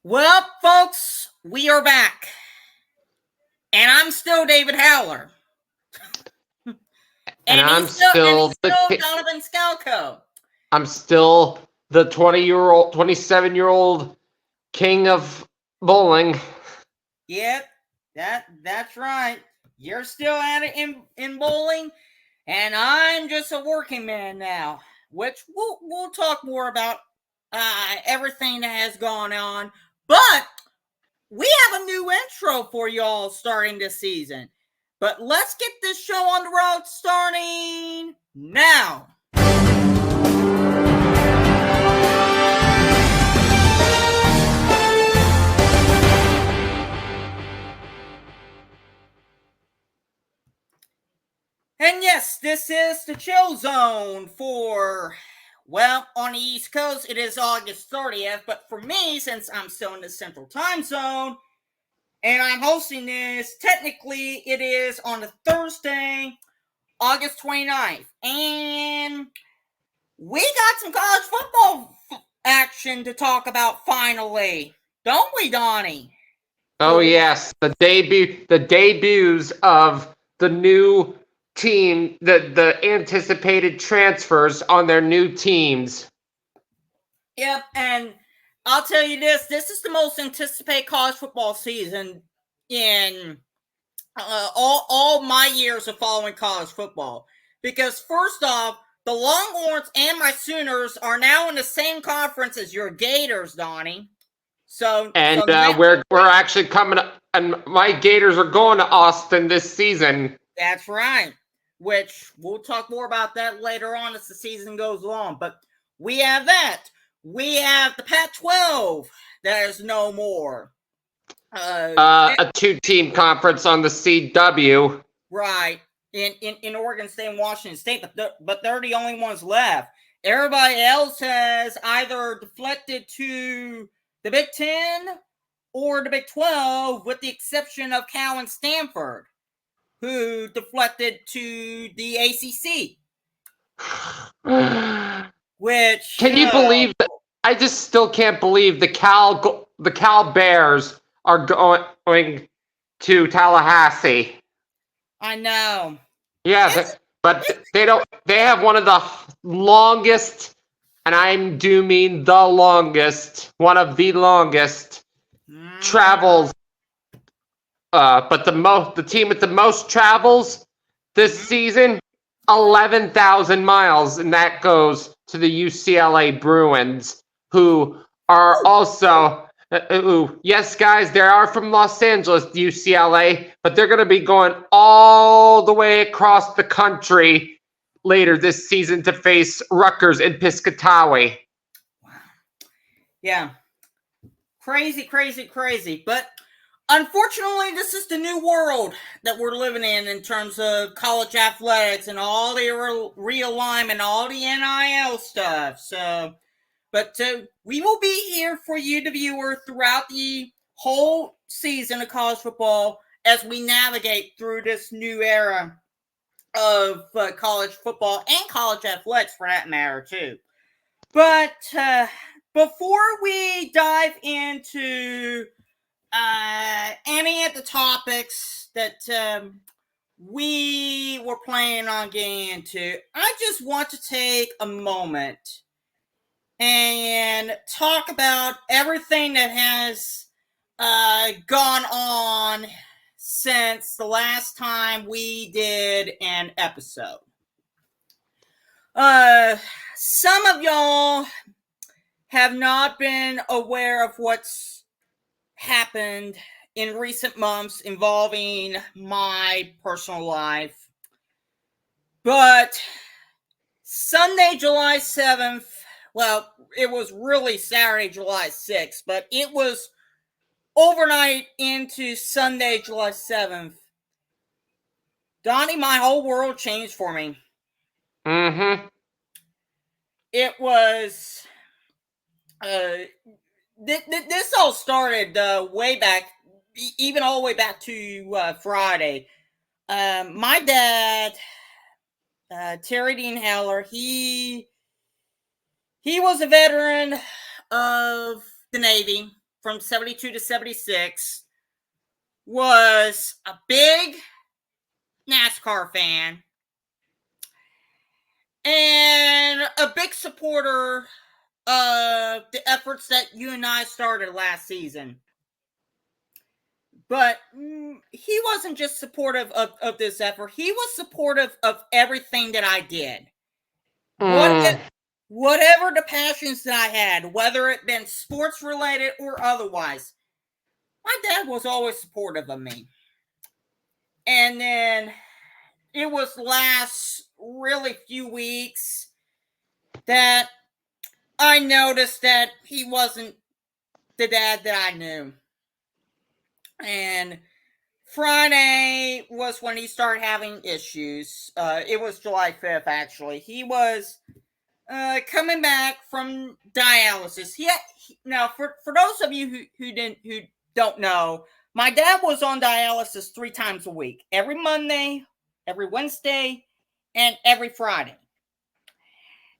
Well, folks, we are back. And I'm still David Howler. And he's still Donovan Scalco. I'm still the 27-year-old king of bowling. Yep, that's right. You're still at it in bowling, and I'm just a working man now. Which we'll talk more about everything that has gone on. But we have a new intro for y'all starting this season. But let's get this show on the road starting now. And yes, this is the chill zone for, well, on the East Coast, it is August 30th. But for me, since I'm still in the Central Time Zone, and I'm hosting this, technically it is on a Thursday, August 29th. And we got some college football action to talk about finally. Don't we, Donnie? Oh yes, the debuts of the new team, the anticipated transfers on their new teams. Yep, and I'll tell you this is the most anticipated college football season in all my years of following college football. Because first off, the Longhorns and my Sooners are now in the same conference as your Gators, Donnie. We're actually coming up, and my Gators are going to Austin this season. That's right. Which we'll talk more about that later on as the season goes along. But we have that. We have the Pac-12. There's no more. A two-team conference on the CW. Right. In Oregon State and Washington State, but they're the only ones left. Everybody else has either deflected to the Big Ten or the Big 12, with the exception of Cal and Stanford, who deflected to the ACC. Which can you believe that? I just still can't believe the Cal Bears are going to Tallahassee. I know. Yeah, but they don't. They have one of the longest, and I do mean the longest, one of the longest travels. But the team with the most travels this season, 11,000 miles, and that goes to the UCLA Bruins, who are also. Yes, guys, they are from Los Angeles, UCLA, but they're going to be going all the way across the country later this season to face Rutgers and Piscataway. Wow. Yeah. Crazy. But unfortunately, this is the new world that we're living in terms of college athletics and all the realignment, all the NIL stuff. But we will be here for you, the viewer, throughout the whole season of college football as we navigate through this new era of college football and college athletics, for that matter, too. But before we dive into any of the topics that we were planning on getting into, I just want to take a moment and talk about everything that has gone on since the last time we did an episode. Some of y'all have not been aware of what's happened in recent months involving my personal life. But Sunday, July 7th, well, it was really Saturday, July 6th, but it was overnight into Sunday, July 7th. Donnie, my whole world changed for me. Mm-hmm. It was... this all started way back, even all the way back to Friday. My dad, Terry Dean Howler, he was a veteran of the Navy from 72 to 76 was a big NASCAR fan and a big supporter of the efforts that you and I started last season. But he wasn't just supportive of this effort. He was supportive of everything that I did. Whatever the passions that I had, whether it been sports related or otherwise, my dad was always supportive of me. And then it was last really few weeks that I noticed that he wasn't the dad that I knew. And Friday was when he started having issues. It was July 5th, actually. He was coming back from dialysis. Now, for those of you who don't know, my dad was on dialysis 3 times a week. Every Monday, every Wednesday, and every Friday.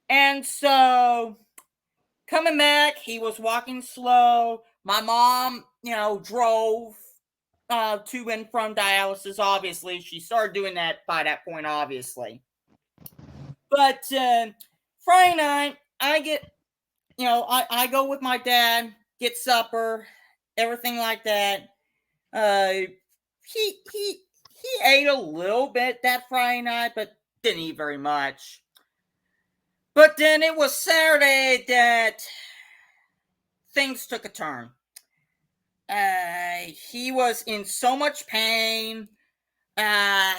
And so, coming back, he was walking slow. My mom, drove to and from dialysis, obviously. She started doing that by that point, obviously. But Friday night, I go with my dad, get supper, everything like that. He ate a little bit that Friday night, but didn't eat very much. But then it was Saturday that things took a turn. He was in so much pain.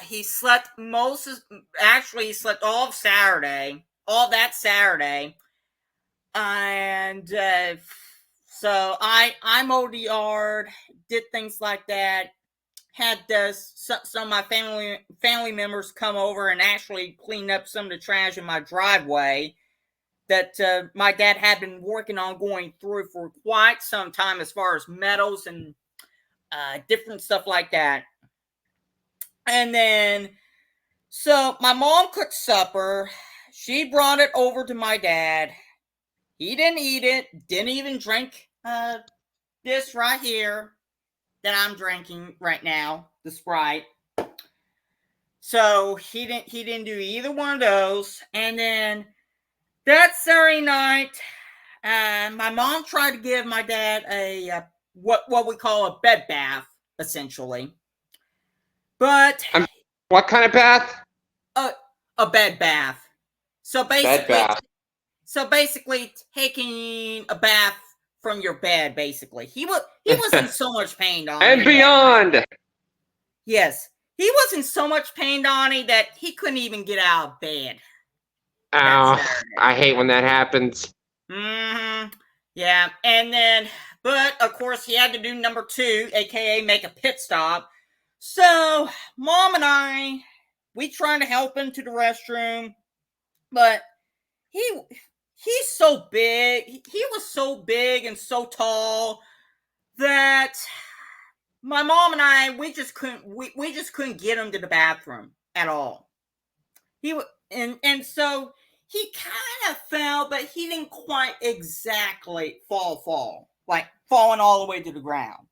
He slept all of Saturday, all that Saturday. And so I mowed the yard, did things like that. Had some of my family members come over and actually clean up some of the trash in my driveway that my dad had been working on going through for quite some time, as far as metals and different stuff like that. And then, so my mom cooked supper. She brought it over to my dad. He didn't eat it. Didn't even drink this right here that I'm drinking right now, the Sprite. So he didn't do either one of those. And then that Saturday night, my mom tried to give my dad a what we call a bed bath, essentially. But what kind of bath? A bed bath. So basically, bed bath. So basically, taking a bath from your bed. Basically, he was in so much pain, Donnie. And beyond. Yes, he was in so much pain, Donnie, that he couldn't even get out of bed. Oh, I hate when that happens. Mm-hmm. Yeah, and then, but of course, he had to do number 2, aka make a pit stop. So, Mom and I, we tried to help him to the restroom, but he's so big. He was so big and so tall that my mom and I, we just couldn't get him to the bathroom at all. And so he kind of fell, but he didn't quite exactly fall, like falling all the way to the ground.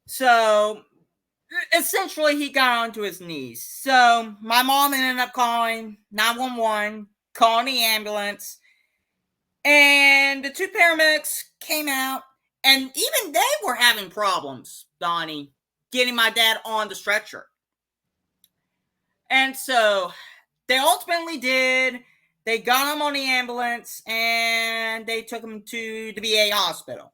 So essentially, he got onto his knees. So my mom ended up calling 911, calling the ambulance, and the 2 paramedics came out, and even they were having problems, Donnie, getting my dad on the stretcher. And so they ultimately did. They got him on the ambulance, and they took him to the VA hospital.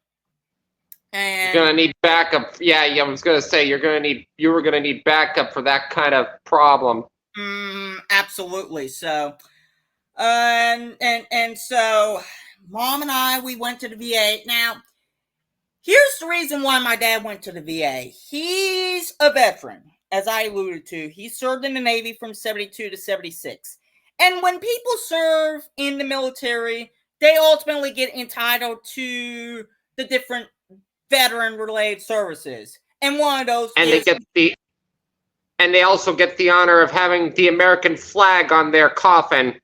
And you're gonna need backup. Yeah, I was gonna say you were gonna need backup for that kind of problem. Absolutely. So, and so, Mom and I, we went to the VA. Now, here's the reason why my dad went to the VA. He's a veteran, as I alluded to. He served in the Navy from 72 to 76. And when people serve in the military, they ultimately get entitled to the different veteran-related services. And one of those and they also get the honor of having the American flag on their coffin.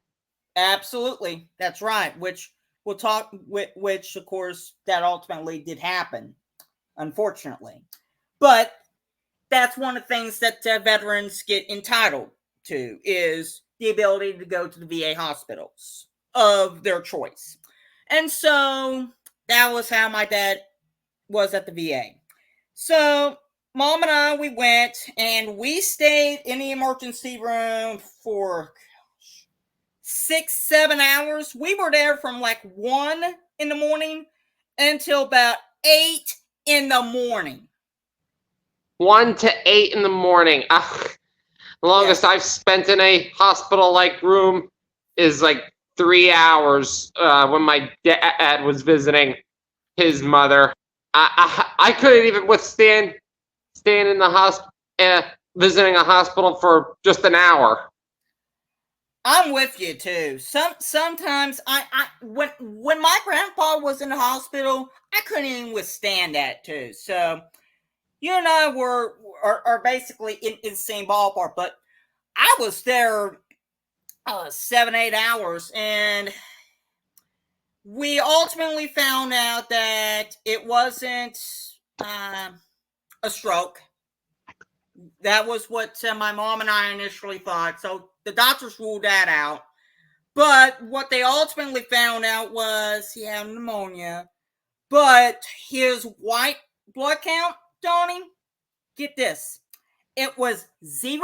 Absolutely. That's right. Which we'll talk, which of course that ultimately did happen. unfortunately. But that's one of the things that veterans get entitled to, is the ability to go to the VA hospitals of their choice. And so that was how my dad was at the VA. So Mom and I, we went and we stayed in the emergency room for 6-7 hours. We were there from like 1 in the morning until about 8 in the morning. 1 to 8 in the morning. Ugh. The longest I've spent in a hospital-like room is like 3 hours when my dad was visiting his mother. I couldn't even withstand staying in the hospital, visiting a hospital for just an hour. I'm with you too. Sometimes when my grandpa was in the hospital, I couldn't even withstand that too. So you and I are basically in the same ballpark. But I was there 7-8 hours, and we ultimately found out that it wasn't a stroke. That was what my mom and I initially thought. So the doctors ruled that out. But what they ultimately found out was he had pneumonia. But his white blood count, Donnie, get this, it was 0.0.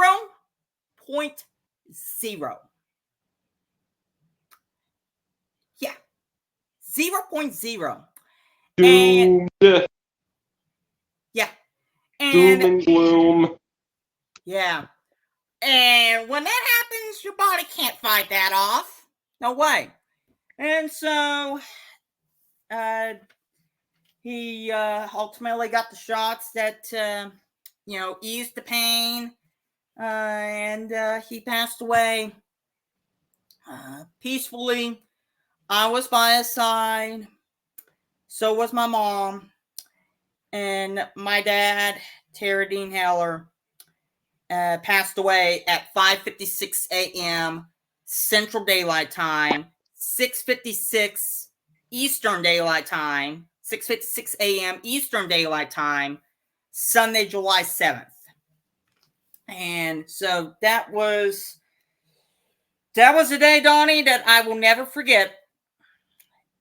Yeah, 0.0. Doomed. Yeah. Doom and gloom. Yeah. And when that happens, your body can't fight that off. No way. And so he ultimately got the shots that, eased the pain. And he passed away peacefully. I was by his side. So was my mom. And my dad, Terry Dean Heller, passed away at 5:56 a.m. Central Daylight Time, 6:56 Eastern Daylight Time, 6:56 a.m. Eastern Daylight Time, Sunday, July 7th. And so that was a day, Donnie, that I will never forget.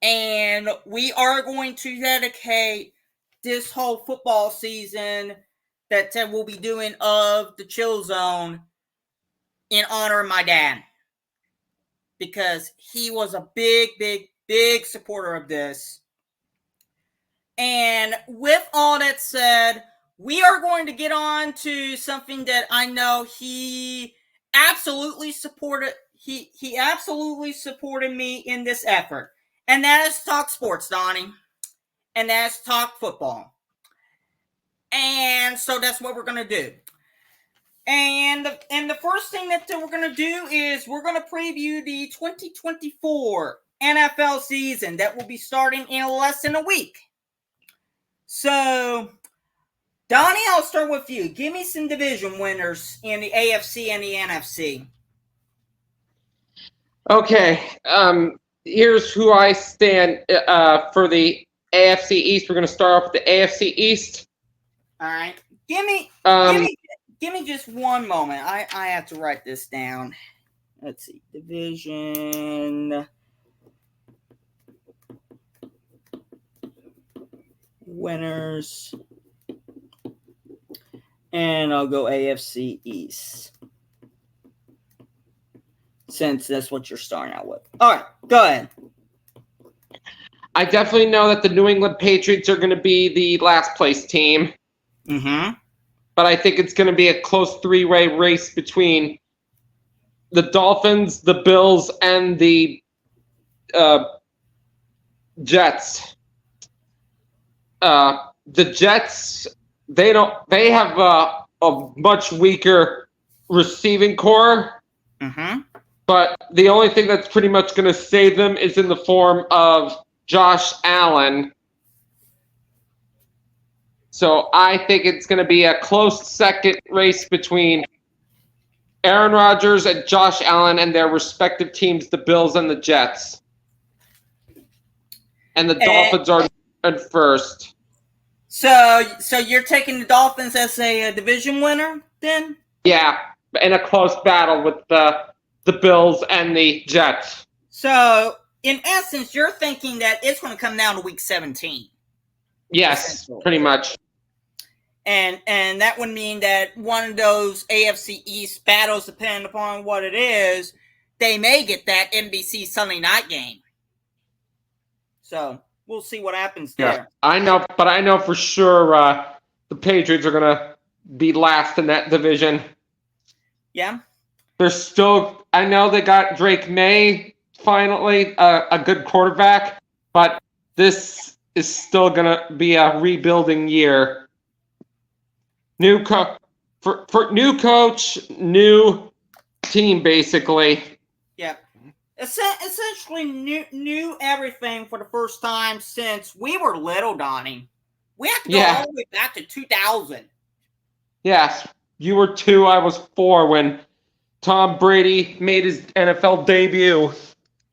And we are going to dedicate this whole football season that we'll be doing of the Chill Zone in honor of my dad, because he was a big supporter of this. And with all that said, we are going to get on to something that I know he absolutely supported. He absolutely supported me in this effort, and that is talk sports, Donnie, and that's talk football. And so that's what we're going to do. And the first thing that we're going to do is we're going to preview the 2024 NFL season that will be starting in less than a week. So, Donnie, I'll start with you. Give me some division winners in the AFC and the NFC. Okay. Here's who I stand for the AFC East. We're going to start off with the AFC East. All right. Give me just one moment. I have to write this down. Let's see. Division winners. And I'll go AFC East, since that's what you're starting out with. All right, go ahead. I definitely know that the New England Patriots are going to be the last place team. Mm-hmm. But I think it's going to be a close three-way race between the Dolphins, the Bills, and the Jets. The Jets, they have a much weaker receiving core. Mm-hmm. But the only thing that's pretty much going to save them is in the form of Josh Allen. So I think it's going to be a close second race between Aaron Rodgers and Josh Allen and their respective teams, the Bills and the Jets. And the Dolphins are at first. So you're taking the Dolphins as a division winner, then? Yeah, in a close battle with the Bills and the Jets. So, in essence, you're thinking that it's going to come down to week 17. Yes, pretty much. And that would mean that one of those AFC East battles, depending upon what it is, they may get that NBC Sunday night game. So we'll see what happens there. Yeah, I know for sure the Patriots are gonna be last in that division. Yeah. They're still. I know they got Drake May finally, a good quarterback, but this is still gonna be a rebuilding year. New coach, new team, basically. Yeah. Essentially new everything for the first time since we were little, Donnie. We have to go all the way back to 2000. Yes, you were 2, I was 4 when Tom Brady made his NFL debut.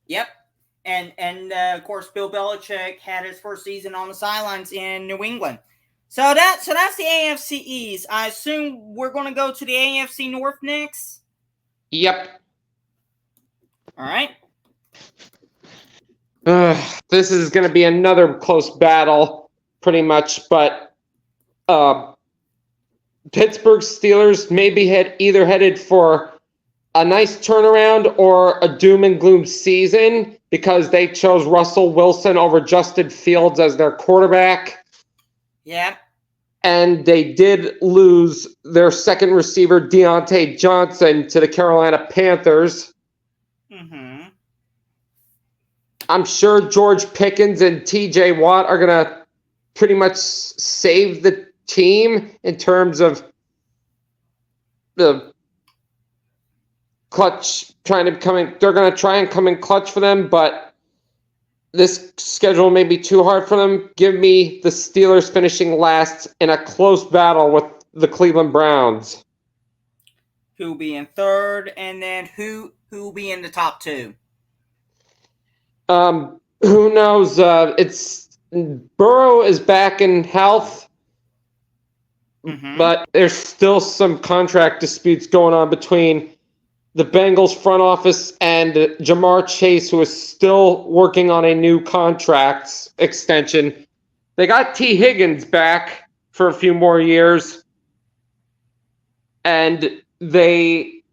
Yep. And of course, Bill Belichick had his first season on the sidelines in New England. So that's the AFC East. I assume we're going to go to the AFC North next? Yep. All right. This is going to be another close battle, pretty much. But Pittsburgh Steelers may be either headed for a nice turnaround or a doom and gloom season because they chose Russell Wilson over Justin Fields as their quarterback. Yeah. And they did lose their second receiver, Deontay Johnson, to the Carolina Panthers. Mm-hmm. I'm sure George Pickens and T.J. Watt are going to pretty much save the team in terms of the clutch. They're going to try and come in clutch for them, but this schedule may be too hard for them. Give me the Steelers finishing last in a close battle with the Cleveland Browns. Who'll be in third, and then who'll be in the top 2? Who knows? It's Burrow is back in health, but there's still some contract disputes going on between the Bengals front office and Jamar Chase, who is still working on a new contract extension. They got T. Higgins back for a few more years, and they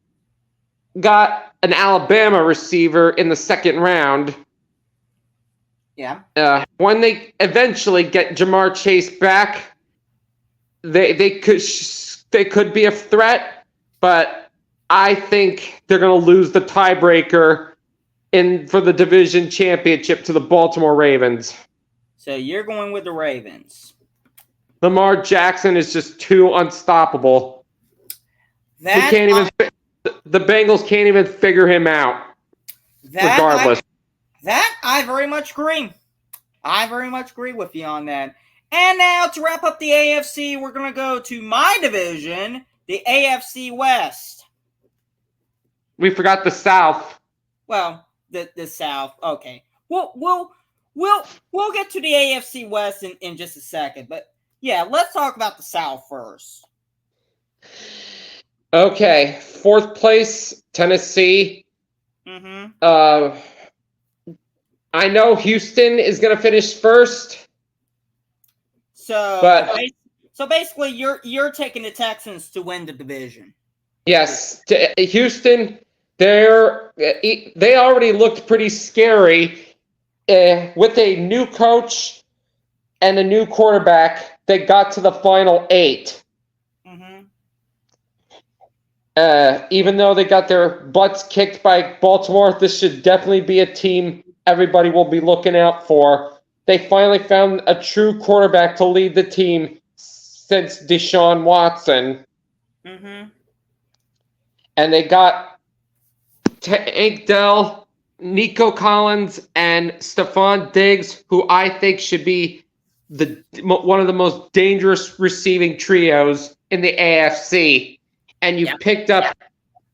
got an Alabama receiver in the second round. Yeah. When they eventually get Jamar Chase back, they could be a threat, but I think they're going to lose the tiebreaker for the division championship to the Baltimore Ravens. So you're going with the Ravens. Lamar Jackson is just too unstoppable. The Bengals can't even figure him out. Regardless. I very much agree. I very much agree with you on that. And now to wrap up the AFC, we're going to go to my division, the AFC West. We forgot the South. Well, the South. Okay. We'll get to the AFC West in just a second. But yeah, let's talk about the South first. Okay. 4th place, Tennessee. Mm-hmm. I know Houston is going to finish first. So basically, you're taking the Texans to win the division. Yes, Houston. They already looked pretty scary with a new coach and a new quarterback. They got to the final 8. Mm-hmm. Even though they got their butts kicked by Baltimore, this should definitely be a team everybody will be looking out for. They finally found a true quarterback to lead the team since Deshaun Watson. Mm-hmm. And they got Tank Dell, Nico Collins, and Stephon Diggs, who I think should be one of the most dangerous receiving trios in the AFC. And you picked up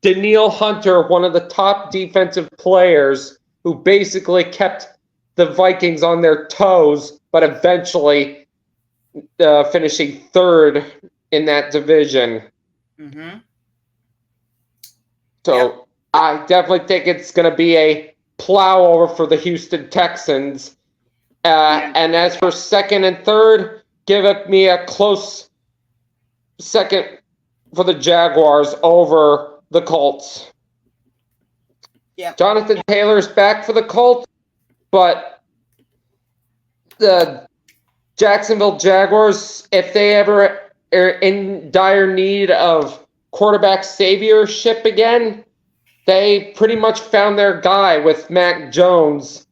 Danielle Hunter, one of the top defensive players, who basically kept the Vikings on their toes, but eventually finishing third in that division. Mm-hmm. So I definitely think it's going to be a plow over for the Houston Texans. And as for second and third, give it me a close second for the Jaguars over the Colts. Yep. Jonathan Taylor's back for the Colts, but the Jacksonville Jaguars, if they ever are in dire need of quarterback saviorship again, they pretty much found their guy with Mac Jones,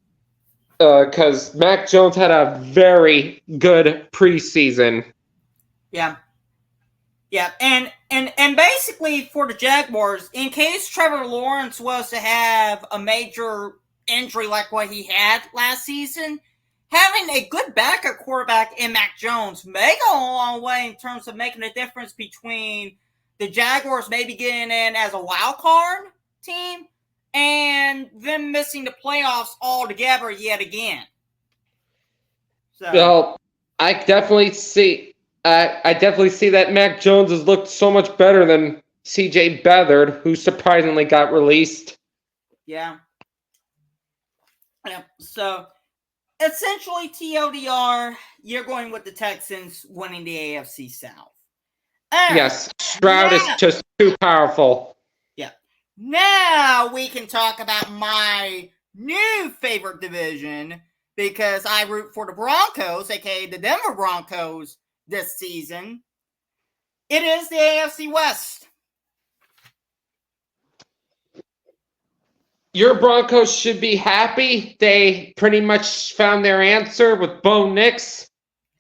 because Mac Jones had a very good preseason. Yeah. Yeah. And basically for the Jaguars, in case Trevor Lawrence was to have a major injury like what he had last season, having a good backup quarterback in Mac Jones may go a long way in terms of making a difference between the Jaguars maybe getting in as a wild card team and them missing the playoffs altogether yet again. So, Well, I definitely see. I definitely see that Mac Jones has looked so much better than C.J. Beathard, who surprisingly got released. yeah. So, essentially, TLDR, you're going with the Texans winning the AFC South. Right. Yes, Stroud is just too powerful. Yeah. Now we can talk about my new favorite division because I root for the Broncos, aka the Denver Broncos, this season. It is the AFC West. Your Broncos should be happy. They pretty much found their answer with Bo Nix,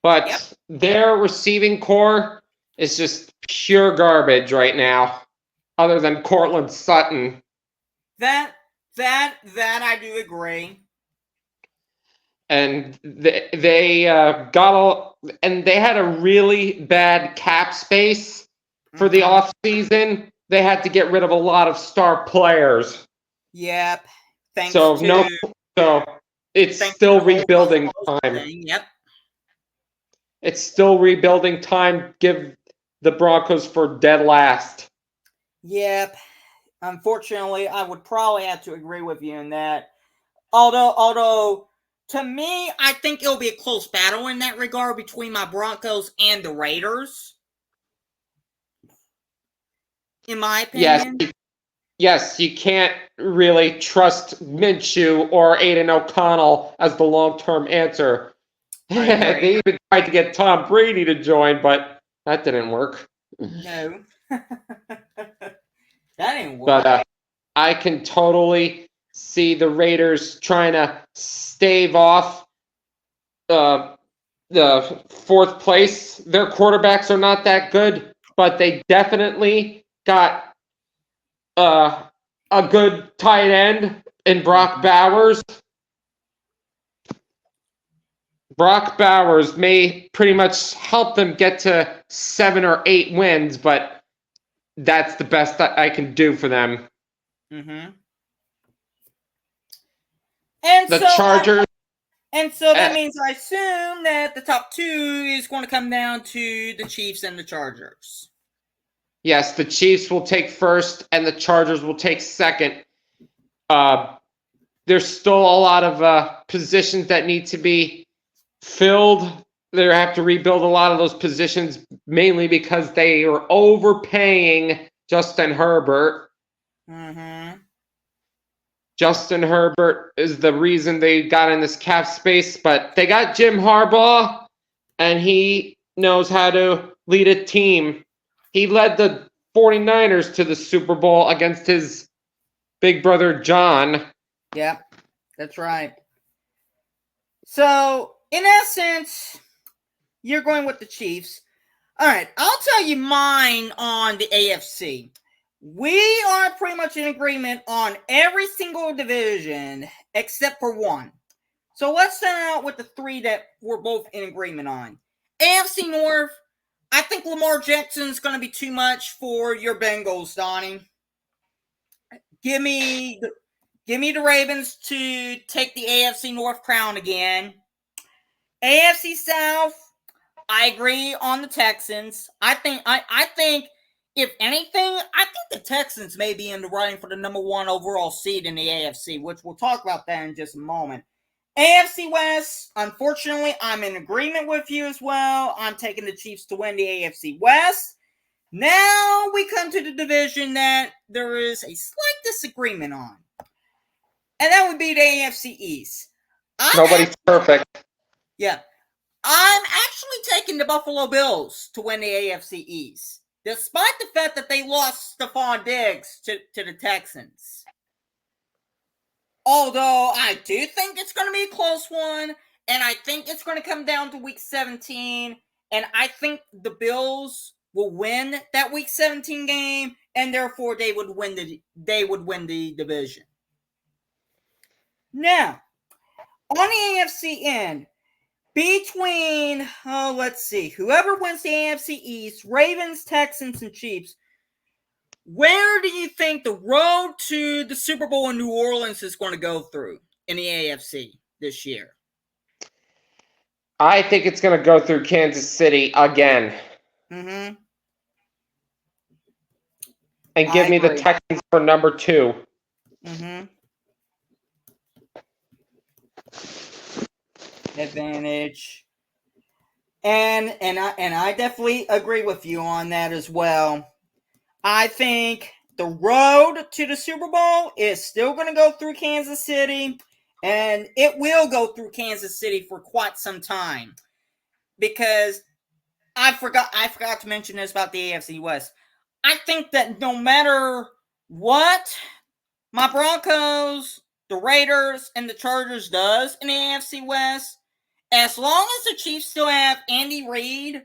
but their receiving core is just pure garbage right now, other than Cortland Sutton. That I do agree. And they had a really bad cap space for the off season. They had to get rid of a lot of star players. Yep. So it's still rebuilding time. Yep. It's still rebuilding time. Give the Broncos for dead last. Yep. Unfortunately, I would probably have to agree with you in that. Although to me, I think it'll be a close battle in that regard between my Broncos and the Raiders. In my opinion. Yes, you can't really trust Minshew or Aiden O'Connell as the long-term answer. They even tried to get Tom Brady to join, but that didn't work. No. That didn't work. But I can totally see the Raiders trying to stave off the fourth place. Their quarterbacks are not that good, but they definitely got a good tight end in Brock Bowers. Brock Bowers may pretty much help them get to 7 or 8 wins, but that's the best that I can do for them. Mm-hmm. And the so Chargers. That means I assume that the top 2 is going to come down to the Chiefs and the Chargers. Yes, the Chiefs will take first and the Chargers will take second. There's still a lot of positions that need to be filled. They have to rebuild a lot of those positions, mainly because they are overpaying Justin Herbert. Mm-hmm. Justin Herbert is the reason they got in this cap space, but they got Jim Harbaugh, and he knows how to lead a team. He led the 49ers to the Super Bowl against his big brother, John. Yep, that's right. So, in essence, you're going with the Chiefs. All right, I'll tell you mine on the AFC. We are pretty much in agreement on every single division except for one. So let's start out with the 3 that we're both in agreement on. AFC North, I think Lamar Jackson's going to be too much for your Bengals, Donnie. Give me the Ravens to take the AFC North crown again. AFC South, I agree on the Texans. I think if anything, I think the Texans may be in the running for the number 1 overall seed in the AFC, which we'll talk about that in just a moment. AFC West, unfortunately, I'm in agreement with you as well. I'm taking the Chiefs to win the AFC West. Now we come to the division that there is a slight disagreement on. And that would be the AFC East. Nobody's perfect. Yeah. I'm actually taking the Buffalo Bills to win the AFC East, despite the fact that they lost Stephon Diggs to the Texans. Although I do think it's going to be a close one, and I think it's going to come down to Week 17, and I think the Bills will win that Week 17 game, and therefore they would win the division. Now, on the AFC end, between, let's see, whoever wins the AFC East, Ravens, Texans, and Chiefs, where do you think the road to the Super Bowl in New Orleans is going to go through in the AFC this year? I think it's going to go through Kansas City again. Mm-hmm. And give me the Texans for number 2. Mm-hmm. Advantage. And I definitely agree with you on that as well. I think the road to the Super Bowl is still going to go through Kansas City, and it will go through Kansas City for quite some time, because I forgot to mention this about the AFC West. I think that no matter what my Broncos, the Raiders, and the Chargers does in the AFC West, as long as the Chiefs still have Andy Reid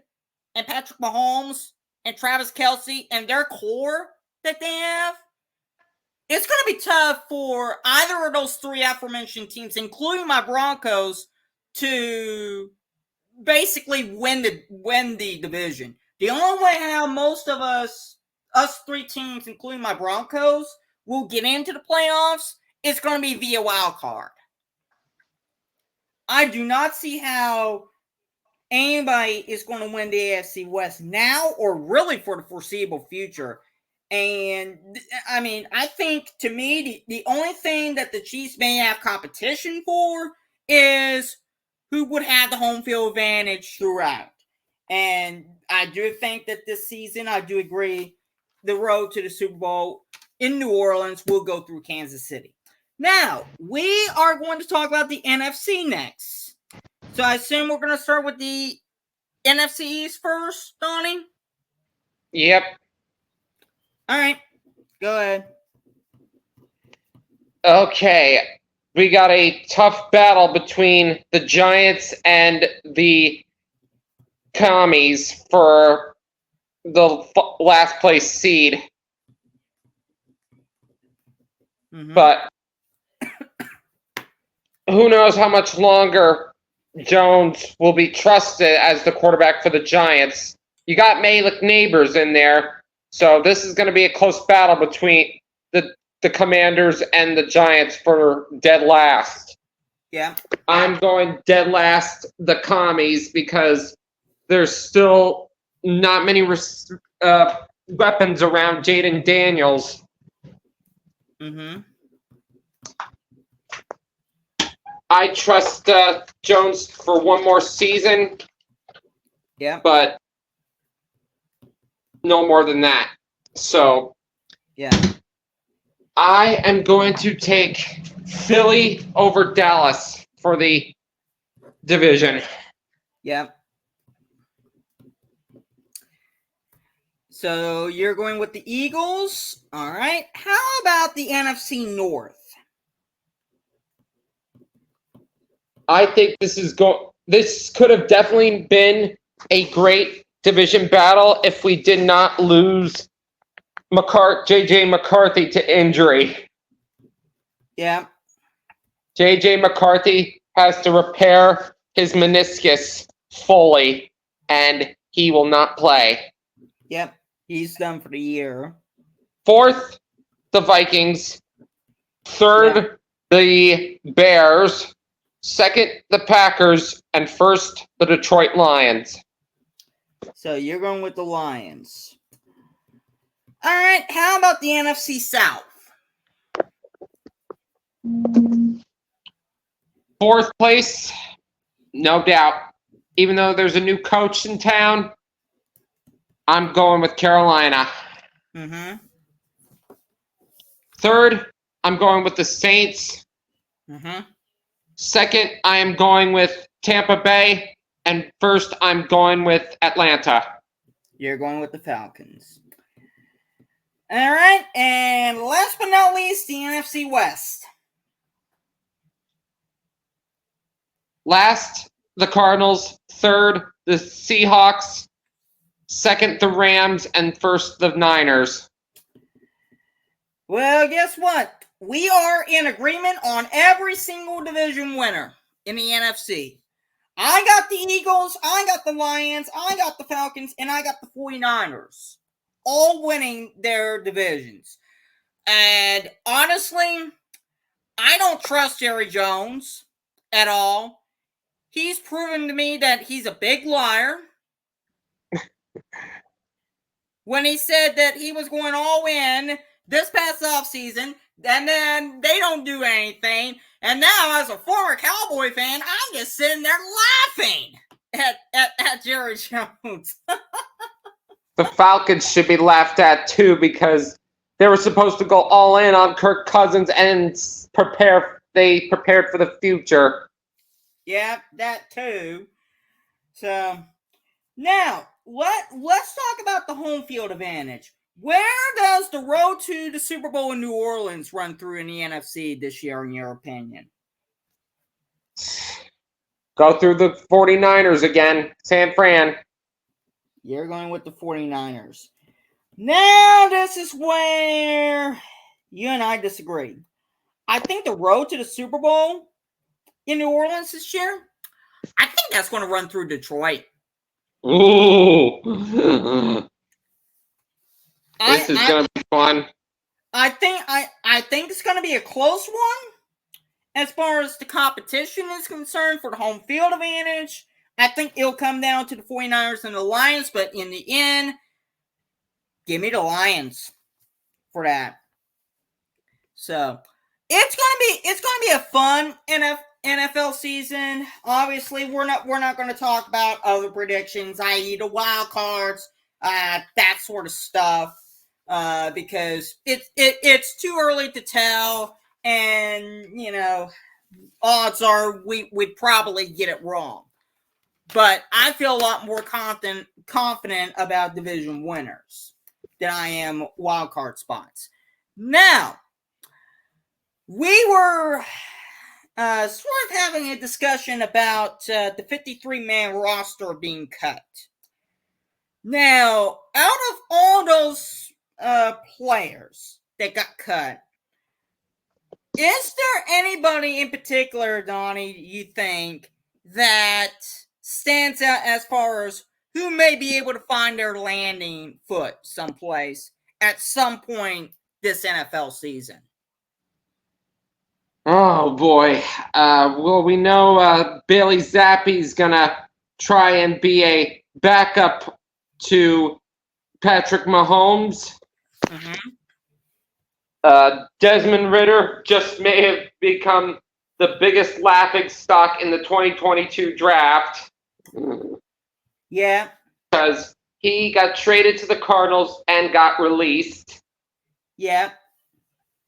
and Patrick Mahomes and Travis Kelce and their core that they have, it's going to be tough for either of those 3 aforementioned teams, including my Broncos, to basically win the division. The only way how most of us 3 teams, including my Broncos, will get into the playoffs is going to be via wild card. I do not see how anybody is going to win the AFC West now or really for the foreseeable future. And, I mean, I think, to me, the only thing that the Chiefs may have competition for is who would have the home field advantage throughout. And I do think that this season, I do agree, the road to the Super Bowl in New Orleans will go through Kansas City. Now, we are going to talk about the NFC next. So I assume we're going to start with the NFC East first, Donnie? Yep. All right. Go ahead. Okay. We got a tough battle between the Giants and the Commies for the last place seed. Mm-hmm. But who knows how much longer Jones will be trusted as the quarterback for the Giants. You got Malik Neighbors in there, so this is going to be a close battle between the Commanders and the Giants for dead last. Yeah. I'm going dead last, the Commies, because there's still not many weapons around Jaden Daniels. Mm-hmm. I trust Jones for one more season. Yeah. But no more than that. So, yeah. I am going to take Philly over Dallas for the division. Yeah. So you're going with the Eagles. All right. How about the NFC North? I think this could have definitely been a great division battle if we did not lose J.J. McCarthy to injury. Yeah. J.J. McCarthy has to repair his meniscus fully, and he will not play. Yep. He's done for the year. 4th, the Vikings. 3rd, the Bears. 2nd, the Packers. And 1st, the Detroit Lions. So you're going with the Lions. All right. How about the NFC South? Fourth place, no doubt. Even though there's a new coach in town, I'm going with Carolina. Mm-hmm. Third, I'm going with the Saints. Mm-hmm. Second, I am going with Tampa Bay. And first, I'm going with Atlanta. You're going with the Falcons. All right. And last but not least, the NFC West. Last, the Cardinals. Third, the Seahawks. Second, the Rams. And first, the Niners. Well, guess what? We are in agreement on every single division winner in the NFC. I got the Eagles, I got the Lions, I got the Falcons, and I got the 49ers. All winning their divisions. And honestly, I don't trust Jerry Jones at all. He's proven to me that he's a big liar. When he said that he was going all in this past offseason, and then they don't do anything. And now, as a former Cowboy fan, I'm just sitting there laughing at Jerry Jones. The Falcons should be laughed at, too, because they were supposed to go all in on Kirk Cousins and they prepared for the future. Yeah, that too. So, now, let's talk about the home field advantage. Where does the road to the Super Bowl in New Orleans run through in the NFC this year, in your opinion? Go through the 49ers again, San Fran. You're going with the 49ers. Now, this is where you and I disagree. I think the road to the Super Bowl in New Orleans this year, I think that's going to run through Detroit. Ooh. This is going to be fun. I think it's going to be a close one as far as the competition is concerned for the home field advantage. I think it'll come down to the 49ers and the Lions, but in the end, give me the Lions for that. So it's gonna be a fun NFL season. Obviously, we're not going to talk about other predictions, i.e., the wild cards, that sort of stuff, because it's too early to tell, and odds are we'd probably get it wrong. But I feel a lot more confident about division winners than I am wild card spots. Now, we were sort of having a discussion about the 53-man roster being cut. Now, out of all those players that got cut, is there anybody in particular, Donnie, you think that stands out as far as who may be able to find their landing foot someplace at some point this NFL season? Oh, boy. Well, we know Bailey Zappe's going to try and be a backup to Patrick Mahomes. Mm-hmm. Desmond Ridder just may have become the biggest laughing stock in the 2022 draft. Yeah. Because he got traded to the Cardinals and got released. Yeah.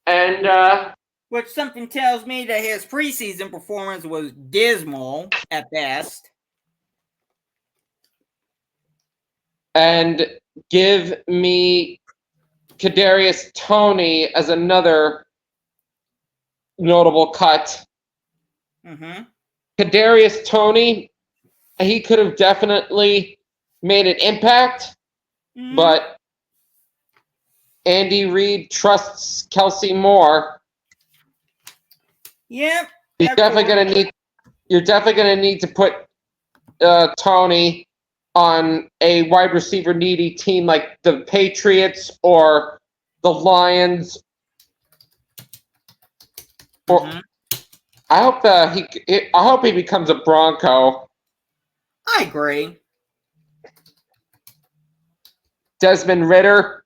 And, which something tells me that his preseason performance was dismal at best. And give me Kadarius Toney as another notable cut. Mm-hmm. Kadarius Toney, he could have definitely made an impact, but Andy Reid trusts Kelsey more. Yep. You're definitely gonna need to put Toney on a wide receiver needy team like the Patriots or the Lions. Or I hope he becomes a Bronco. I agree. Desmond Ritter.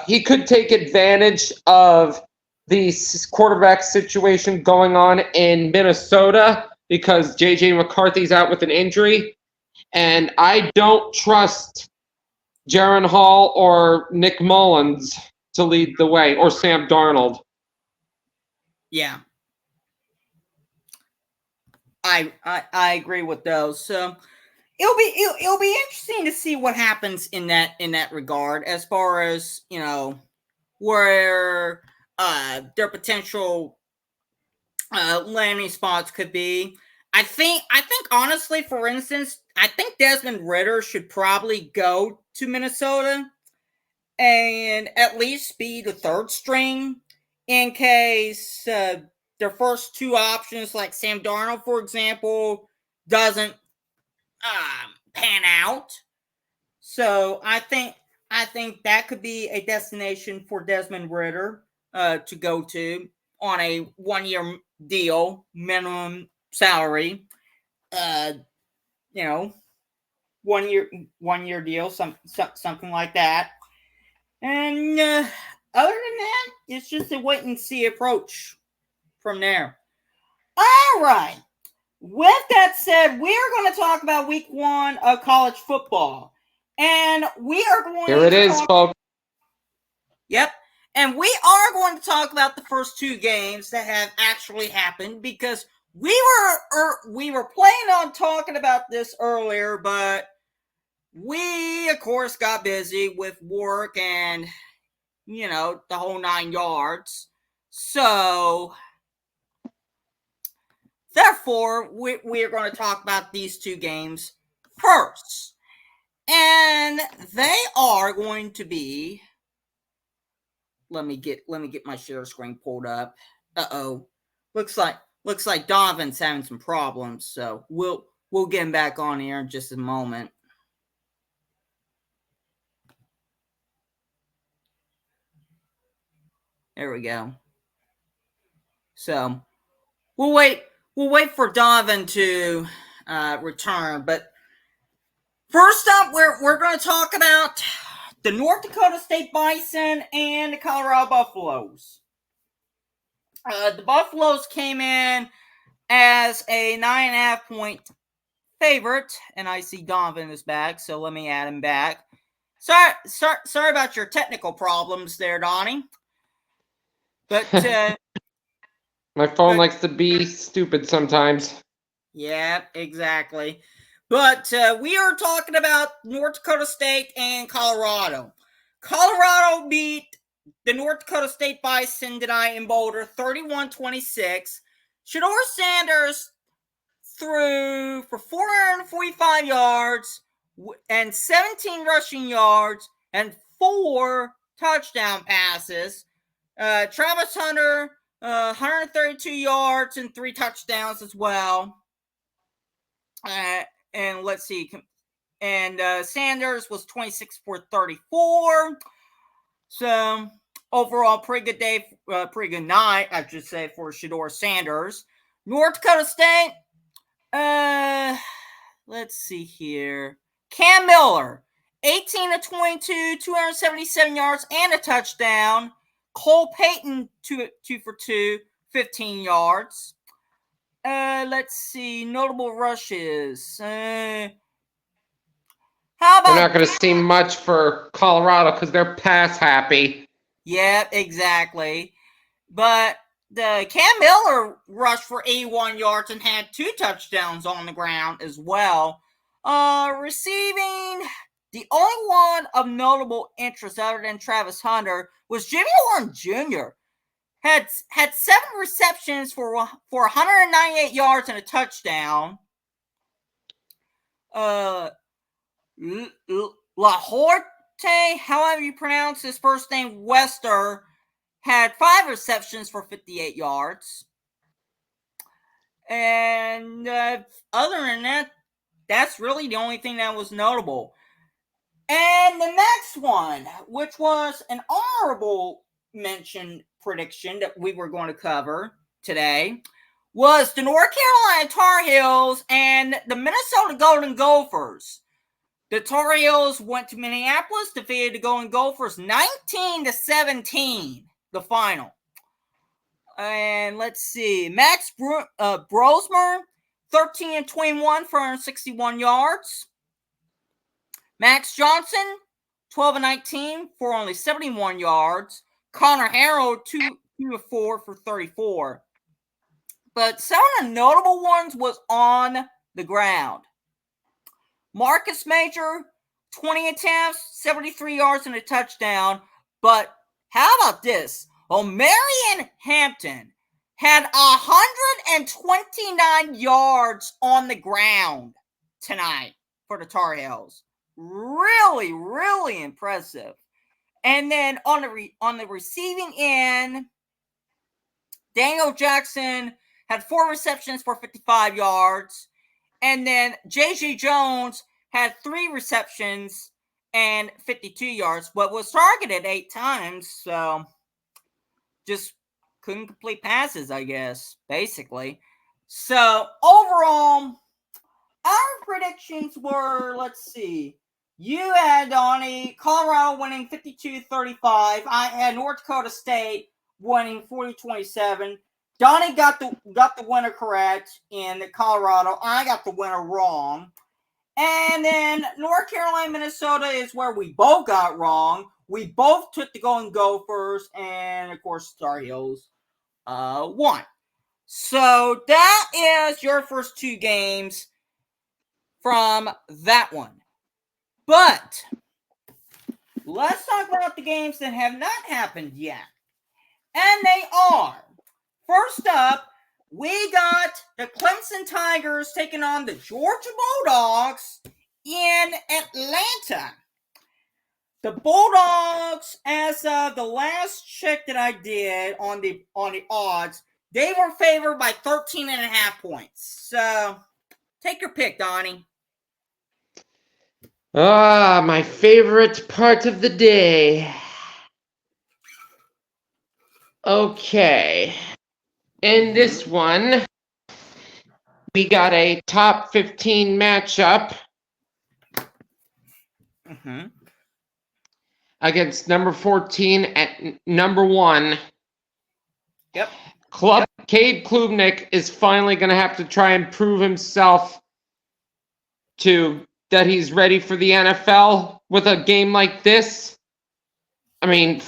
He could take advantage of the quarterback situation going on in Minnesota because J.J. McCarthy's out with an injury. And I don't trust Jaron Hall or Nick Mullins to lead the way, or Sam Darnold. Yeah. I agree with those. So it'll be interesting to see what happens in that regard, as far as, you know, where their potential landing spots could be. I think honestly, for instance, I think Desmond Ritter should probably go to Minnesota and at least be the third string in case their first two options, like Sam Darnold, for example, doesn't pan out. So I think that could be a destination for Desmond Ritter to go to on a 1-year deal, minimum salary. You know, 1 year deal, something like that. And other than that, it's just a wait and see approach from there. All right. With that said, we are going to talk about week 1 of college football. And we are going Here it is, folks. Yep. And we are going to talk about the first 2 games that have actually happened, because we were planning on talking about this earlier, but we, of course, got busy with work and, you know, the whole 9 yards. So, therefore, we are going to talk about these 2 games first. And they are going to be, let me get my share screen pulled up. Uh-oh. Looks like Donovan's having some problems, so we'll get him back on here in just a moment. There we go. So we'll wait for Donovan to return. But first up, we're going to talk about the North Dakota State Bison and the Colorado Buffaloes. The Buffaloes came in as a 9.5-point favorite, and I see Donovan is back, so let me add him back. Sorry about your technical problems there, Donnie. But my phone likes to be stupid sometimes. Yeah, exactly. But we are talking about North Dakota State and Colorado. Colorado beat the North Dakota State Bison tonight in Boulder 31-26. Shedeur Sanders threw for 445 yards and 17 rushing yards and 4 touchdown passes. Travis Hunter, 132 yards and 3 touchdowns as well. And let's see. And Sanders was 26 for 34. So overall, pretty good day, pretty good night, I should say, for Shedeur Sanders. North Dakota State, let's see here. Cam Miller, 18-22, 277 yards and a touchdown. Cole Payton, 2 for 2, 15 yards. Let's see. Notable rushes. How about... We're not going to see much for Colorado because they're pass happy. Yeah, exactly. But the Cam Miller rushed for 81 yards and had 2 touchdowns on the ground as well. Receiving, the only one of notable interest other than Travis Hunter was Jimmy Horn Jr. Had 7 receptions for 198 yards and a touchdown. LaHorte, however you pronounce his first name, Wester, had 5 receptions for 58 yards. And other than that, that's really the only thing that was notable. And the next one, which was an honorable mention prediction that we were going to cover today, was the North Carolina Tar Heels and the Minnesota Golden Gophers. The Tar Heels went to Minneapolis, defeated the Golden Gophers 19-17, the final. And let's see, Max Brosmer, 13-21 for 161 yards. Max Johnson, 12-19 for only 71 yards. Connor Harrow, 2-4 for 34. But some of the notable ones was on the ground. Marcus Major, 20 attempts, 73 yards and a touchdown. But how about this? Well, Marion Hampton had 129 yards on the ground tonight for the Tar Heels. Really, really impressive. And then on the receiving end, Daniel Jackson had 4 receptions for 55 yards. And then J.J. Jones had 3 receptions and 52 yards, but was targeted 8 times. So just couldn't complete passes, I guess, basically. So overall, our predictions were, let's see. You had, Donnie, Colorado winning 52-35. I had North Dakota State winning 40-27. Donnie got the winner correct in Colorado. I got the winner wrong. And then North Carolina, Minnesota is where we both got wrong. We both took the Golden Gophers, and of course, Tar Heels won. So that is your first 2 games from that one. But let's talk about the games that have not happened yet. And they are, first up, we got the Clemson Tigers taking on the Georgia Bulldogs in Atlanta. The Bulldogs, as of the last check that I did on the odds, they were favored by 13.5 points. So, take your pick, Donnie. My favorite part of the day. Okay. In this one, we got a top 15 matchup against number 14 at number 1. Yep. Cade Klubnik is finally going to have to try and prove himself that he's ready for the NFL with a game like this. I mean,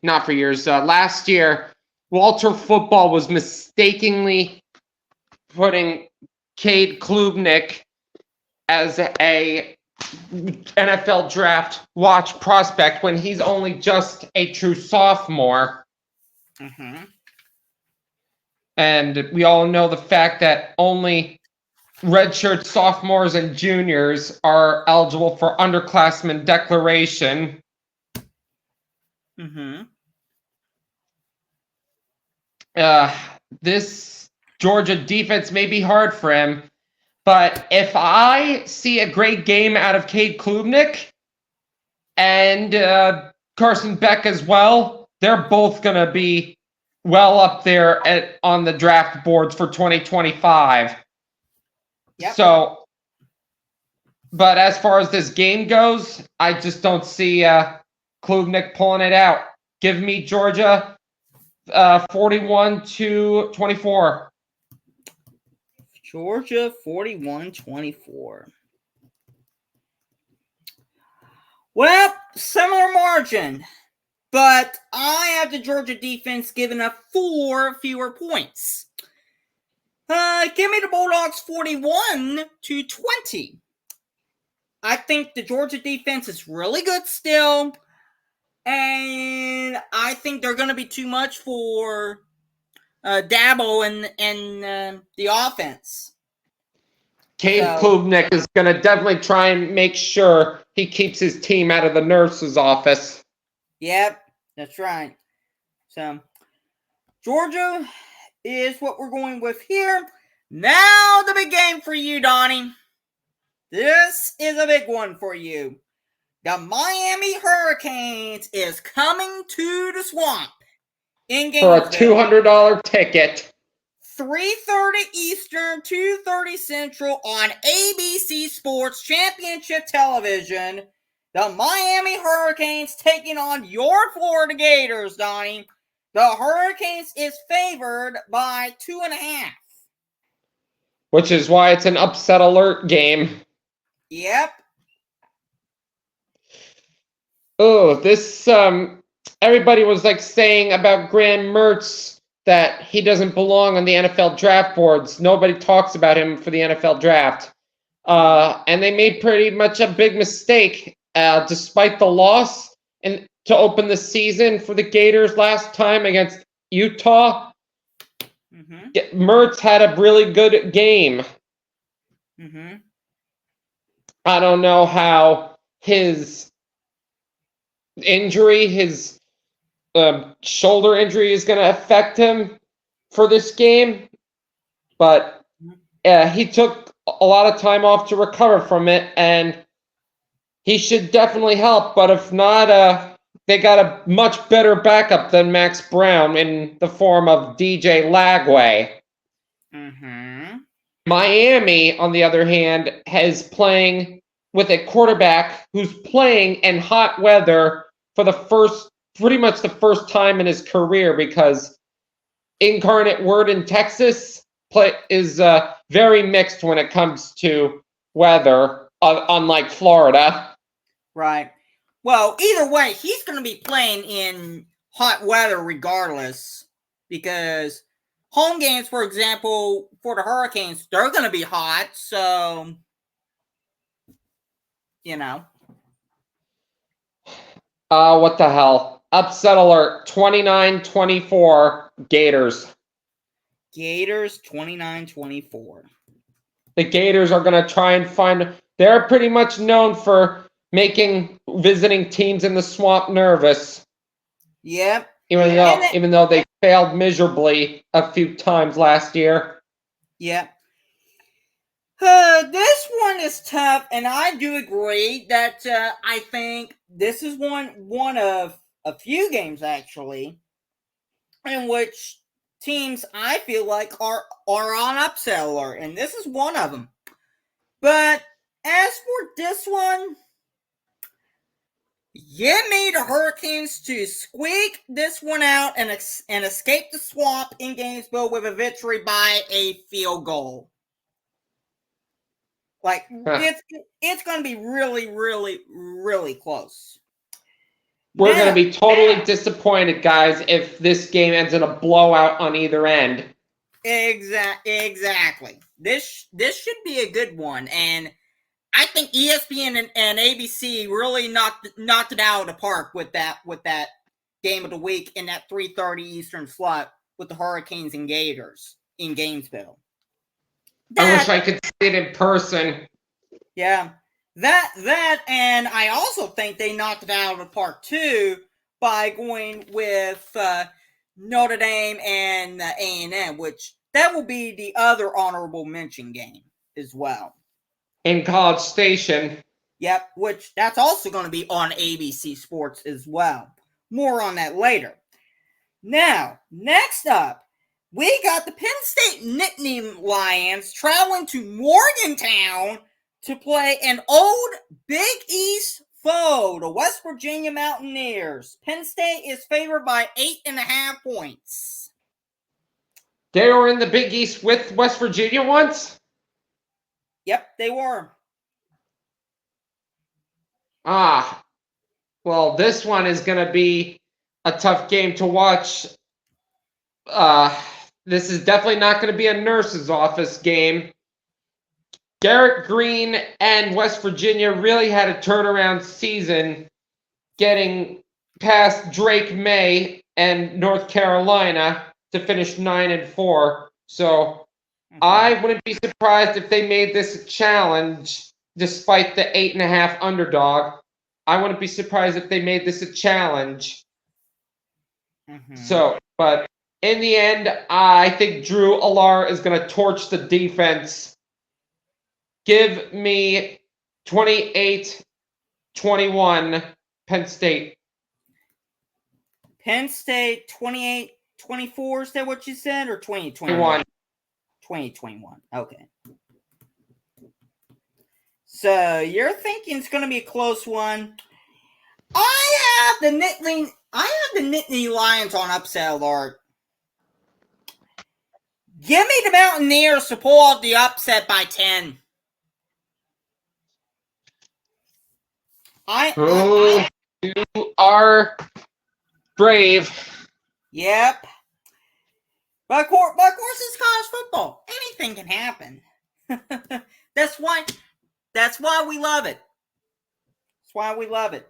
not for years. Last year, Walter Football was mistakenly putting Cade Klubnik as a NFL draft watch prospect when he's only just a true sophomore. And we all know the fact that only redshirt sophomores and juniors are eligible for underclassmen declaration. This Georgia defense may be hard for him, but if I see a great game out of Cade Klubnik and Carson Beck as well, they're both going to be well up there on the draft boards for 2025. Yep. So, but as far as this game goes, I just don't see Klubnik pulling it out. Give me Georgia 41-24. Georgia 41-24. Well, similar margin, but I have the Georgia defense giving up 4 fewer points. Give me the Bulldogs 41-20. I think the Georgia defense is really good still, and I think they're going to be too much for Dabo and the offense. Cade Klubnik is going to definitely try and make sure he keeps his team out of the nurse's office. Yep, that's right. So, Georgia is what we're going with here. Now the big game for you, Donnie. This is a big one for you. The Miami Hurricanes is coming to the Swamp in for a Gainesville $200 ticket 3:30 Eastern, 2:30 Central on ABC Sports Championship Television. The Miami Hurricanes taking on your Florida Gators, Donnie. The Hurricanes is favored by 2.5. Which is why it's an upset alert game. Yep. Oh, this everybody was like saying about Graham Mertz that he doesn't belong on the NFL draft boards. Nobody talks about him for the NFL draft. And they made pretty much a big mistake, despite the loss and to open the season for the Gators last time against Utah. Mm-hmm. Mertz had a really good game. Mm-hmm. I don't know how his injury, his shoulder injury, is going to affect him for this game, but he took a lot of time off to recover from it, and he should definitely help. But if not, they got a much better backup than Max Brown in the form of DJ Lagway. Mm-hmm. Miami, on the other hand, is playing with a quarterback who's playing in hot weather for pretty much the first time in his career, because Incarnate Word in Texas is very mixed when it comes to weather, unlike Florida. Right. Well, either way, he's going to be playing in hot weather regardless, because home games, for example, for the Hurricanes, they're going to be hot, so, you know. What the hell? Upset alert, 29-24, Gators. Gators, 29-24. The Gators are going to try and find... They're pretty much known for making visiting teams in the swamp nervous. Yep. Even though they failed miserably a few times last year. Yep. This one is tough, and I do agree that I think this is one of a few games, actually, in which teams I feel like are on upset alert, and this is one of them. But as for this one, give me the Hurricanes to squeak this one out and escape the swamp in Gainesville with a victory by a field goal. Like, it's going to be really, really, really close. We're going to be totally disappointed, guys, if this game ends in a blowout on either end. Exactly. This should be a good one, and I think ESPN and ABC really knocked it out of the park with that game of the week in that 3:30 Eastern slot with the Hurricanes and Gators in Gainesville. I wish I could see it in person. Yeah. That, and I also think they knocked it out of the park, too, by going with Notre Dame and A&M, which that will be the other honorable mention game as well. In College Station. Yep, which that's also going to be on ABC Sports as well. More on that later. Now, next up, we got the Penn State Nittany Lions traveling to Morgantown to play an old Big East foe, the West Virginia Mountaineers. Penn State is favored by 8.5 points. They were in the Big East with West Virginia once? Yep, they were. Well, this one is going to be a tough game to watch. This is definitely not going to be a nurse's office game. Garrett Green and West Virginia really had a turnaround season, getting past Drake May and North Carolina to finish 9-4. So I wouldn't be surprised if they made this a challenge, despite the 8.5 underdog. I wouldn't be surprised if they made this a challenge. So, but in the end, I think Drew Allar is going to torch the defense. Give me 28-21 Penn State. Penn State 28-24, is that what you said? Or 20-21? 2021. Okay. So you're thinking it's going to be a close one. I have the Nittany Lions on upset alert. Give me the Mountaineers to pull off the upset by 10. You are brave. Yep. But of course, it's college football. Anything can happen. That's why we love it. That's why we love it.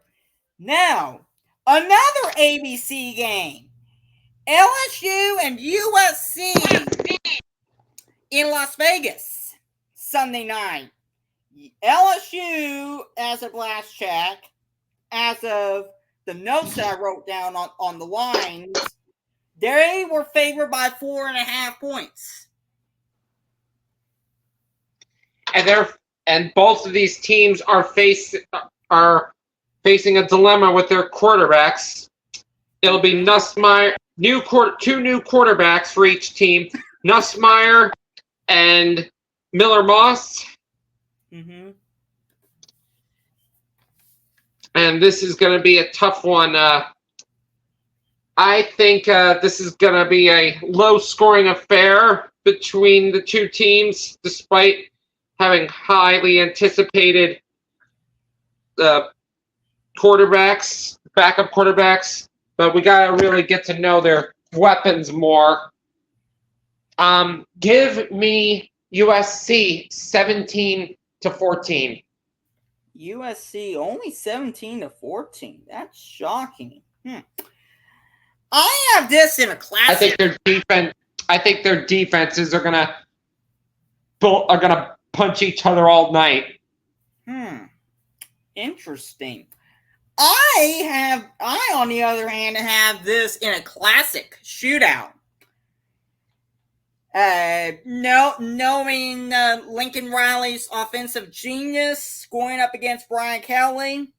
Now, another ABC game. LSU and USC in Las Vegas Sunday night. LSU, as of last check, as of the notes that I wrote down on the lines, they were favored by 4.5 points. And both of these teams are facing a dilemma with their quarterbacks. It'll be Nussmeier, two new quarterbacks for each team, Nussmeier and Miller Moss. Mm-hmm. And this is going to be a tough one. I think this is going to be a low-scoring affair between the two teams, despite having highly anticipated backup quarterbacks. But we got to really get to know their weapons more. Give me USC 17-14. USC only 17-14. That's shocking. I have this in a classic. I think their defenses are gonna punch each other all night. Interesting. I, on the other hand, have this in a classic shootout. Knowing Lincoln Riley's offensive genius going up against Brian Kelly,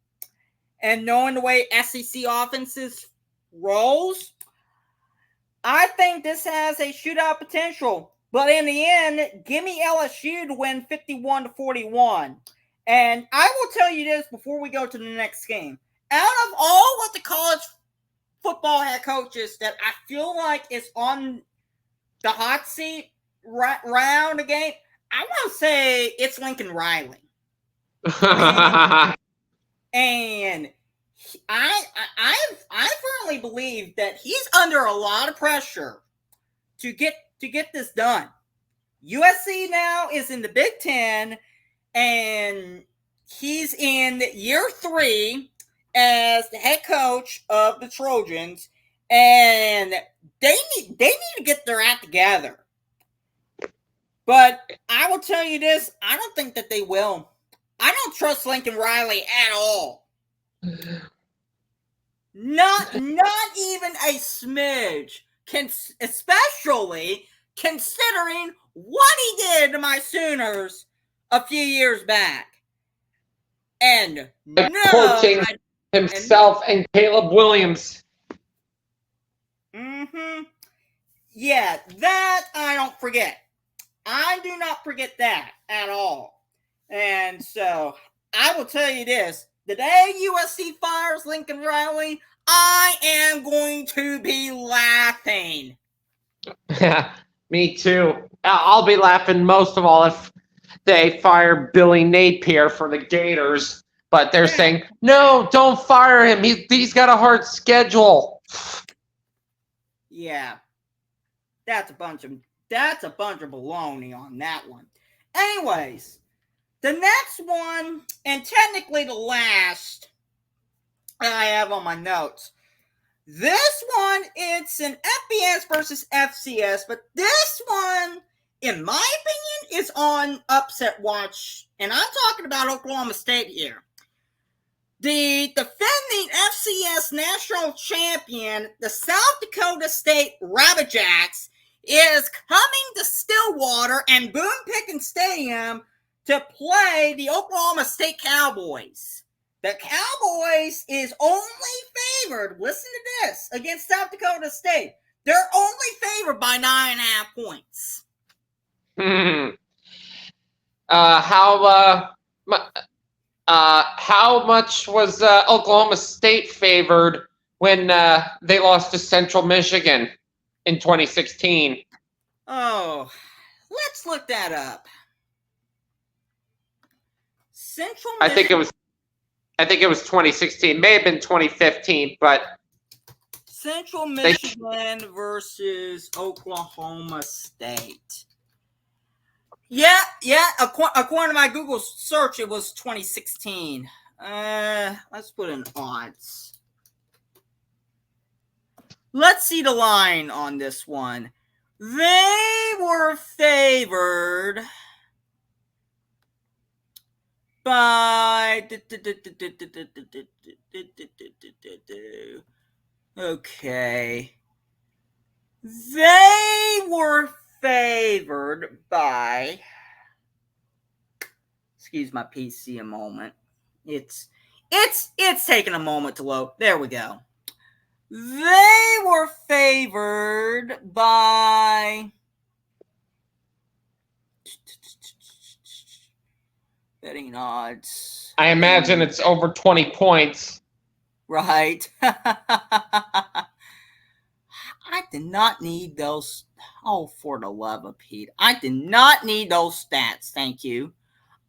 and knowing the way SEC offenses rolls, I think this has a shootout potential. But in the end, give me LSU to win 51-41. And I will tell you this before we go to the next game. Out of all of the college football head coaches that I feel like is on the hot seat round the game, I want to say it's Lincoln Riley. And I firmly believe that he's under a lot of pressure to get this done. USC now is in the Big Ten, and he's in year 3 as the head coach of the Trojans, and they need to get their act together. But I will tell you this, I don't think that they will. I don't trust Lincoln Riley at all. Not even a smidge. Especially considering what he did to my Sooners a few years back. And coaching himself and Caleb Williams. Yeah, that I don't forget. I do not forget that at all. And so I will tell you this. The day USC fires Lincoln Riley, I am going to be laughing. Yeah, me too. I'll be laughing most of all if they fire Billy Napier for the Gators. But they're saying, no, don't fire him. He's got a hard schedule. Yeah. That's a bunch of baloney on that one. Anyways, the next one, and technically the last I have on my notes. This one, it's an FBS versus FCS, but this one, in my opinion, is on upset watch. And I'm talking about Oklahoma State here. The defending FCS national champion, the South Dakota State Rabbitjacks, is coming to Stillwater and Boone Pickens Stadium to play the Oklahoma State Cowboys. The Cowboys is only favored, listen to this, against South Dakota State. They're only favored by 9.5 points. Hmm. How much was Oklahoma State favored when they lost to Central Michigan in 2016? Oh, let's look that up. Central I think it Michigan. was. I think it was 2016. May have been 2015, but Central they. Michigan versus Oklahoma State. Yeah. According to my Google search, it was 2016. Let's put in odds. Let's see the line on this one. They were favored by. Okay. They were favored by. Excuse my PC a moment. It's taking a moment to load. There we go. They were favored by. Betting odds. I imagine it's over 20 points. Right. I did not need those. Oh, for the love of Pete. I did not need those stats. Thank you.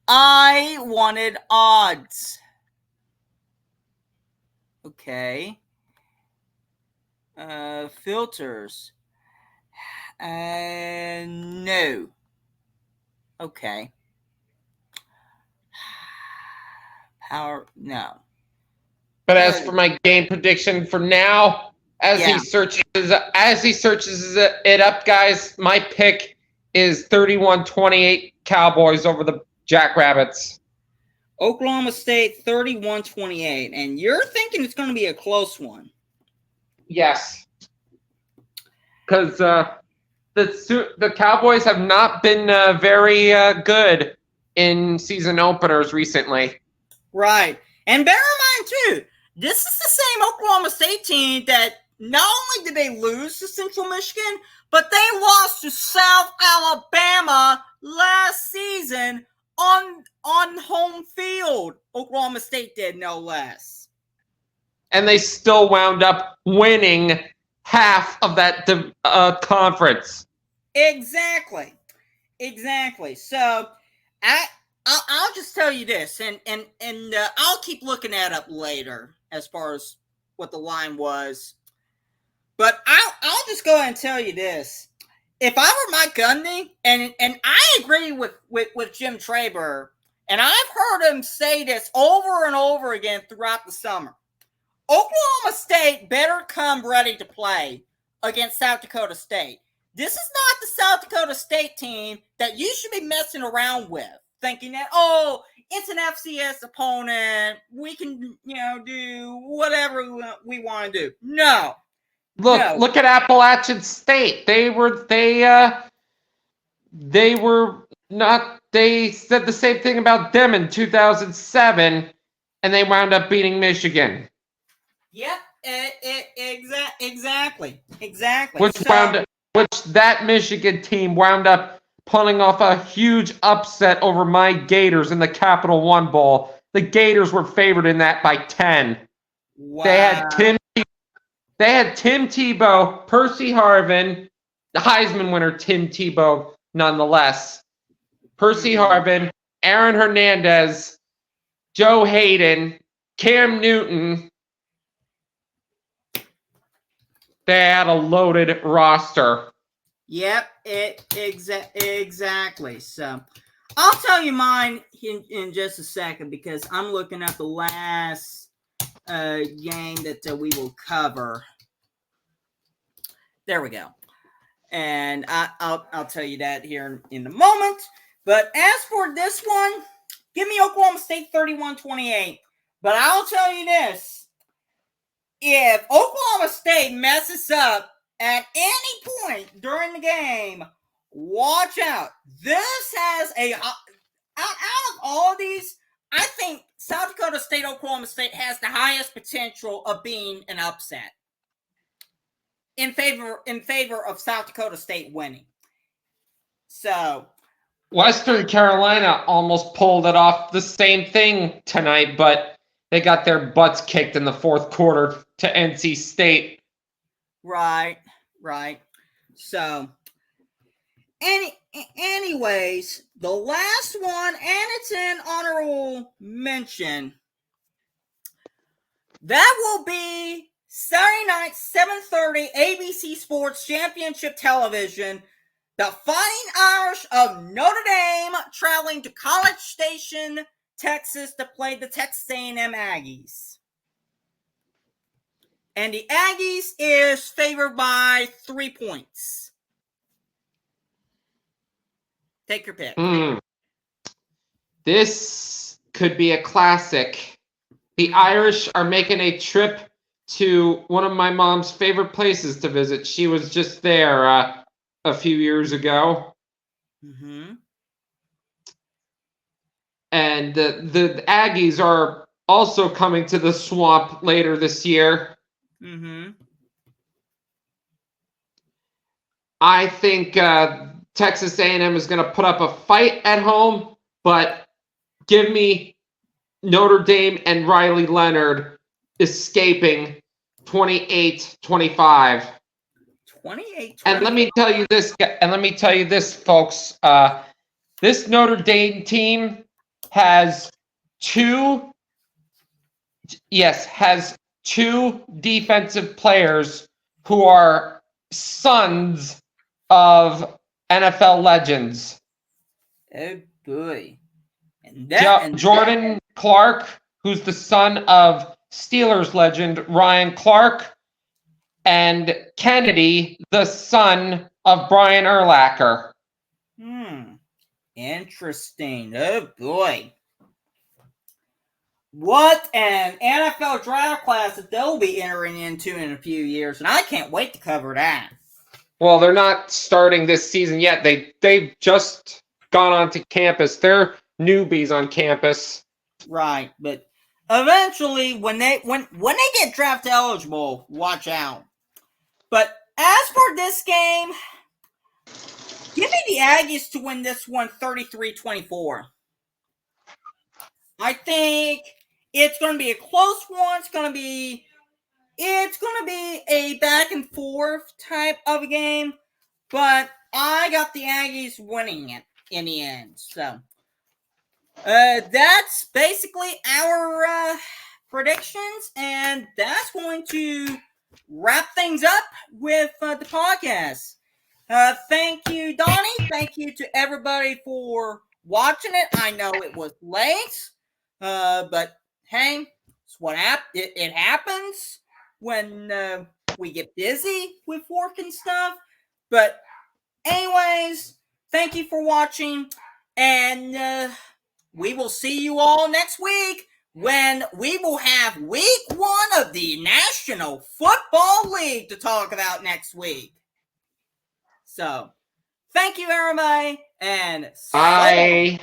I wanted odds. Okay. Filters. No. Okay. Power. No. But as for my game prediction for now, as he searches it up, guys, my pick is 31-28 Cowboys over the Jackrabbits. Oklahoma State 31-28, and you're thinking it's going to be a close one. Yes, because the Cowboys have not been very good in season openers recently. Right, and bear in mind too, this is the same Oklahoma State team that not only did they lose to Central Michigan, but they lost to South Alabama last season on home field. Oklahoma State did, no less. And they still wound up winning half of that conference. Exactly. So I'll just tell you this, and I'll keep looking that up later as far as what the line was. But I'll just go ahead and tell you this. If I were Mike Gundy, and I agree with Jim Traber, and I've heard him say this over and over again throughout the summer, Oklahoma State better come ready to play against South Dakota State. This is not the South Dakota State team that you should be messing around with, thinking that, oh, it's an FCS opponent. We can, do whatever we want to do. No. Look at Appalachian State. They said the same thing about them in 2007, and they wound up beating Michigan. Yep, exactly. Which that Michigan team wound up pulling off a huge upset over my Gators in the Capital One Bowl. The Gators were favored in that by 10. Wow. They had Tim Tebow, Percy Harvin, the Heisman winner Tim Tebow, nonetheless. Percy Harvin, Aaron Hernandez, Joe Hayden, Cam Newton. They had a loaded roster. Yep, exactly. So I'll tell you mine in just a second because I'm looking at the last game that we will cover. There we go. And I'll tell you that here in a moment. But as for this one, give me Oklahoma State 31-28. But I'll tell you this. If Oklahoma State messes up at any point during the game, watch out. This has out of all of these, I think South Dakota State, Oklahoma State has the highest potential of being an upset in favor of South Dakota State winning. So Western Carolina almost pulled it off the same thing tonight, but they got their butts kicked in the fourth quarter to NC State. Right. So, anyways, the last one, and it's an honorable mention. That will be Saturday night, 7:30, ABC Sports Championship Television. The Fighting Irish of Notre Dame traveling to College Station, Texas to play the Texas A&M Aggies. And the Aggies is favored by 3 points. Take your pick. This could be a classic. The Irish are making a trip to one of my mom's favorite places to visit. She was just there a few years ago. Mm-hmm. And the Aggies are also coming to the Swamp later this year. Mm-hmm. I think Texas A&M is going to put up a fight at home, but give me Notre Dame and Riley Leonard escaping 28-25. 28-25. And let me tell you this, folks. This Notre Dame team has two defensive players who are sons of NFL legends. Oh boy. And Jordan Clark, who's the son of Steelers legend Ryan Clark, and Kennedy, the son of Brian Urlacher. Interesting. Oh boy. What an NFL draft class that they'll be entering into in a few years, and I can't wait to cover that. Well, they're not starting this season yet. They've just gone onto campus. They're newbies on campus. Right, but eventually when they get draft eligible, watch out. But as for this game, give me the Aggies to win this one 33-24. I think it's going to be a close one. It's going to be a back and forth type of a game, but I got the Aggies winning it in the end. So that's basically our predictions, and that's going to wrap things up with the podcast. Thank you, Donnie. Thank you to everybody for watching it. I know it was late, but hey, it's what it happens when we get busy with work and stuff. But anyways, thank you for watching, and we will see you all next week when we will have week 1 of the National Football League to talk about next week. So, thank you, everybody, and bye.